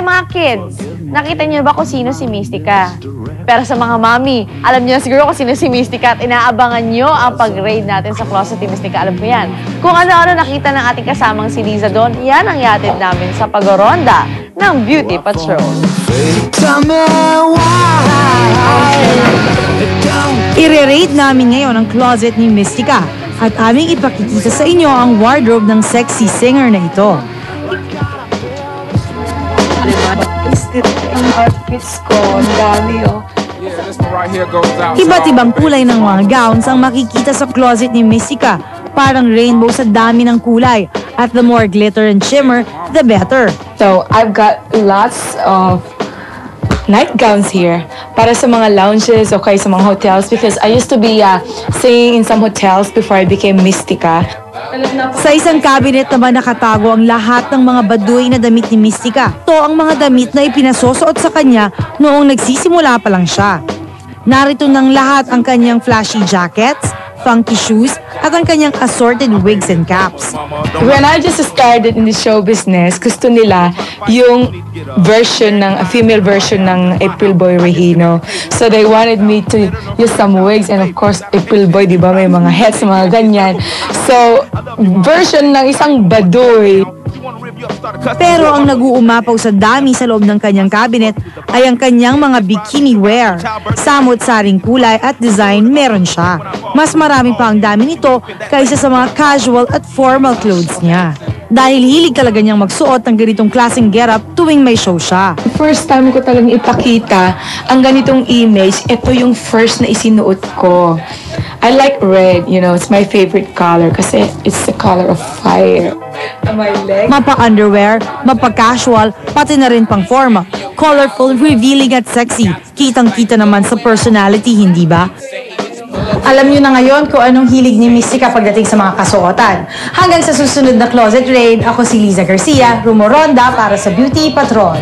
mga kids, nakita niyo ba kung sino si Mystica? Pero sa mga mami, alam niyo na siguro kung sino si Mystica at inaabangan niyo ang pag-raid natin sa closet ni Mystica. Alam ko yan. Kung ano-ano nakita ng ating kasamang si Liza doon, yan ang yatid namin sa pag-ronda ng Beauty Patrol. I-raid namin ngayon ang closet ni Mystica at aming ipakikita sa inyo ang wardrobe ng sexy singer na ito. Ang outfits ko, ang dami oh. Iba't ibang kulay ng mga gowns ang makikita sa closet ni Mystica. Parang rainbow sa dami ng kulay. At the more glitter and shimmer, the better. So, I've got lots of nightgowns here para sa mga lounges o kaya sa mga hotels because I used to be staying in some hotels before I became Mystica. Sa isang cabinet naman nakatago ang lahat ng mga baduy na damit ni Mystica. Ito ang mga damit na ipinasusuot sa kanya noong nagsisimula pa lang siya. Narito ng lahat ang kanyang flashy jackets, funky shoes, at ang kanyang assorted wigs and caps. When I just started in the show business, gusto nila yung a female version ng April Boy Regino. So they wanted me to use some wigs and of course, April Boy, di ba, may mga hats, mga ganyan. So, version ng isang baduy. Pero ang nag-uumapaw sa dami sa loob ng kanyang cabinet ay ang kanyang mga bikini wear. Samot-saring kulay at design meron siya. Mas marami pa ang dami nito kaysa sa mga casual at formal clothes niya. Dahil hilig talaga niyang magsuot ng ganitong klaseng getup tuwing may show siya. First time ko talagang ipakita ang ganitong image, ito yung first na isinuot ko. I like red, you know, it's my favorite color kasi it's the color of fire. My leg. Mapa-underwear, mapa-casual, pati na rin pang formal. Colorful, revealing at sexy. Kitang-kita naman sa personality, hindi ba? Alam niyo na ngayon kung anong hilig ni Mystica pagdating sa mga kasuotan. Hanggang sa susunod na Closet Raid, ako si Liza Garcia, rumoronda para sa Beauty Patrol.